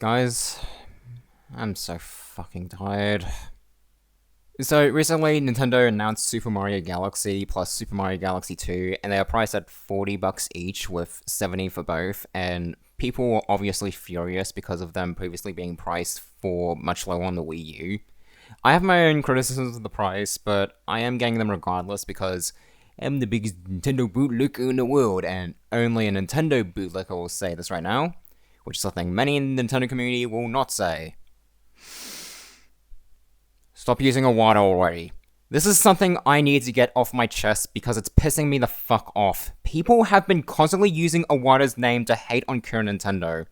Guys, I'm so fucking tired. So recently, Nintendo announced Super Mario Galaxy plus Super Mario Galaxy 2, and they are priced at $40 each, with 70 for both. And people were obviously furious because of them previously being priced for much lower on the Wii U. I have my own criticisms of the price, but I am getting them regardless because I'm the biggest Nintendo bootlicker in the world, and only a Nintendo bootlicker will say this right now, which is something many in the Nintendo community will not say. Stop using Iwata already. This is something I need to get off my chest because it's pissing me the fuck off. People have been constantly using Iwata's name to hate on current Nintendo.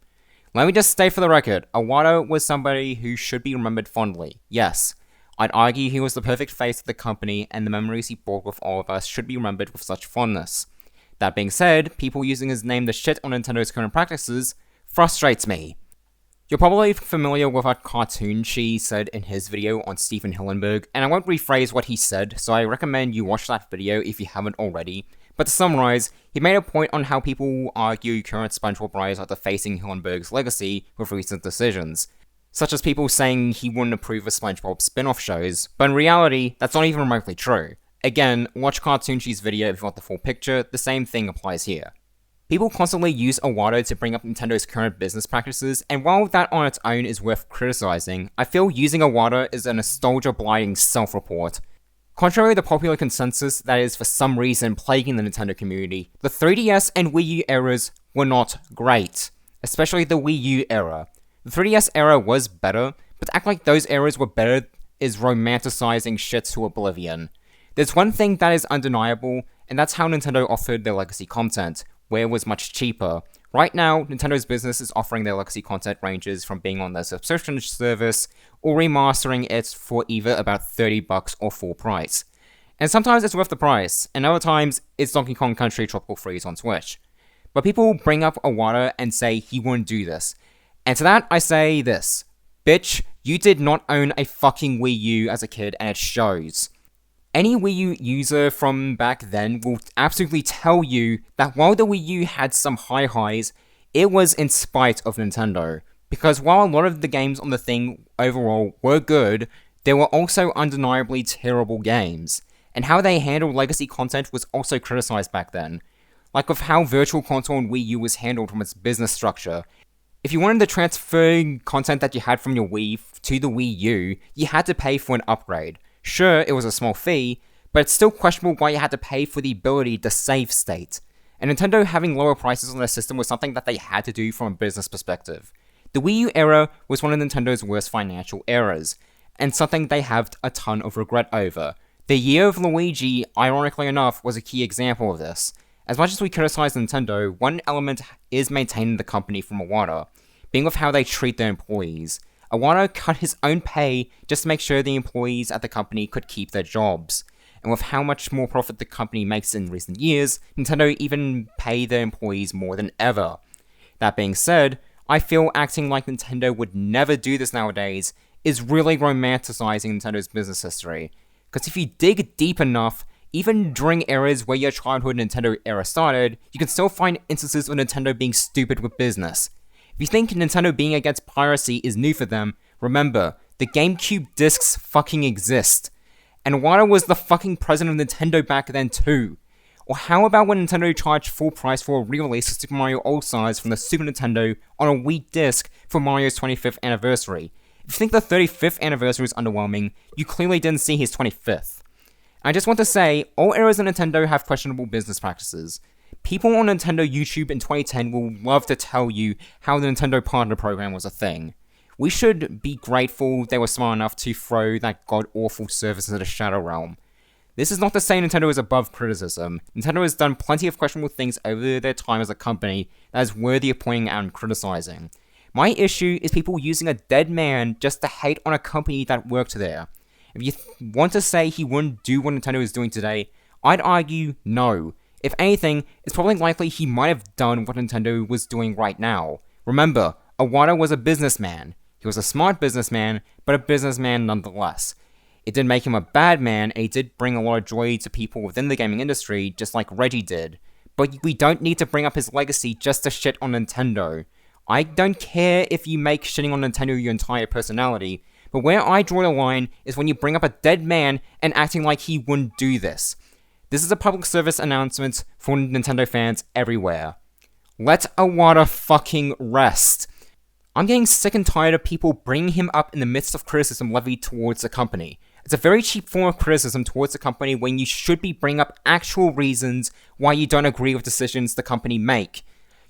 Let me just state for the record, Iwata was somebody who should be remembered fondly. Yes, I'd argue he was the perfect face of the company, and the memories he brought with all of us should be remembered with such fondness. That being said, people using his name to shit on Nintendo's current practices frustrates me. You're probably familiar with a cartoon she said in his video on Steven Hillenburg, and I won't rephrase what he said, so I recommend you watch that video if you haven't already. But to summarize, he made a point on how people argue current SpongeBob writers are defacing Hillenburg's legacy with recent decisions, such as people saying he wouldn't approve of SpongeBob spin-off shows, but in reality, that's not even remotely true. Again, watch Cartoon She's video if you want the full picture, the same thing applies here. People constantly use Iwata to bring up Nintendo's current business practices, and while that on its own is worth criticizing, I feel using Iwata is a nostalgia-blinding self-report. Contrary to the popular consensus that is for some reason plaguing the Nintendo community, the 3DS and Wii U eras were not great, especially the Wii U era. The 3DS era was better, but to act like those eras were better is romanticizing shit to oblivion. There's one thing that is undeniable, and that's how Nintendo offered their legacy content, where it was much cheaper. Right now, Nintendo's business is offering their legacy content ranges from being on their subscription service or remastering it for either about $30 or full price. And sometimes it's worth the price, and other times it's Donkey Kong Country Tropical Freeze on Switch. But people bring up Iwata and say he wouldn't do this. And to that I say this: bitch, you did not own a fucking Wii U as a kid, and it shows. Any Wii U user from back then will absolutely tell you that while the Wii U had some high highs, it was in spite of Nintendo. Because while a lot of the games on the thing overall were good, there were also undeniably terrible games. And how they handled legacy content was also criticized back then. Like with how Virtual Console and Wii U was handled from its business structure. If you wanted to transfer content that you had from your Wii to the Wii U, you had to pay for an upgrade. Sure, it was a small fee, but it's still questionable why you had to pay for the ability to save state. And Nintendo having lower prices on their system was something that they had to do from a business perspective. The Wii U era was one of Nintendo's worst financial eras, and something they have a ton of regret over. The Year of Luigi, ironically enough, was a key example of this. As much as we criticize Nintendo, one element is maintaining the company from Iwata, being with how they treat their employees. Iwata cut his own pay just to make sure the employees at the company could keep their jobs. And with how much more profit the company makes in recent years, Nintendo even pay their employees more than ever. That being said, I feel acting like Nintendo would never do this nowadays is really romanticizing Nintendo's business history. Because if you dig deep enough, even during eras where your childhood Nintendo era started, you can still find instances of Nintendo being stupid with business. If you think Nintendo being against piracy is new for them, remember, the GameCube discs fucking exist. And Iwata was the fucking president of Nintendo back then too. Or how about when Nintendo charged full price for a re-release of Super Mario All-Stars from the Super Nintendo on a Wii disc for Mario's 25th anniversary? If you think the 35th anniversary is underwhelming, you clearly didn't see his 25th. I just want to say, all eras of Nintendo have questionable business practices. People on Nintendo YouTube in 2010 will love to tell you how the Nintendo Partner Program was a thing. We should be grateful they were smart enough to throw that god-awful service into the Shadow Realm. This is not to say Nintendo is above criticism. Nintendo has done plenty of questionable things over their time as a company that is worthy of pointing out and criticizing. My issue is people using a dead man just to hate on a company that worked there. If you want to say he wouldn't do what Nintendo is doing today, I'd argue no. If anything, it's probably likely he might have done what Nintendo was doing right now. Remember, Iwata was a businessman. He was a smart businessman, but a businessman nonetheless. It did make him a bad man, and he did bring a lot of joy to people within the gaming industry, just like Reggie did. But we don't need to bring up his legacy just to shit on Nintendo. I don't care if you make shitting on Nintendo your entire personality, but where I draw the line is when you bring up a dead man and acting like he wouldn't do this. This is a public service announcement for Nintendo fans everywhere. Let Iwata fucking rest. I'm getting sick and tired of people bringing him up in the midst of criticism levied towards the company. It's a very cheap form of criticism towards the company when you should be bringing up actual reasons why you don't agree with decisions the company make.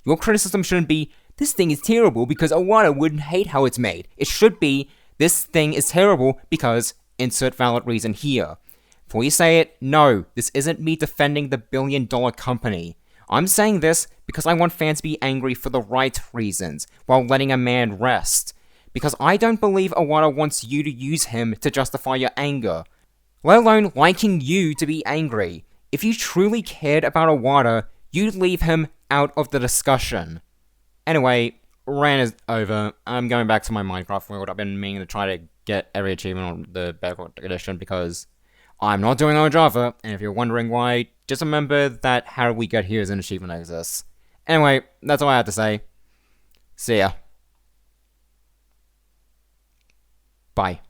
Your criticism shouldn't be, this thing is terrible because Iwata wouldn't hate how it's made. It should be, this thing is terrible because insert valid reason here. Before you say it, no, this isn't me defending the billion-dollar company. I'm saying this because I want fans to be angry for the right reasons, while letting a man rest. Because I don't believe Iwata wants you to use him to justify your anger, let alone liking you to be angry. If you truly cared about Iwata, you'd leave him out of the discussion. Anyway, rant is over. I'm going back to my Minecraft world. I've been meaning to try to get every achievement on the backward edition because I'm not doing it on Java, and if you're wondering why, just remember that how we get here is an achievement that exists. Anyway, that's all I have to say. See ya. Bye.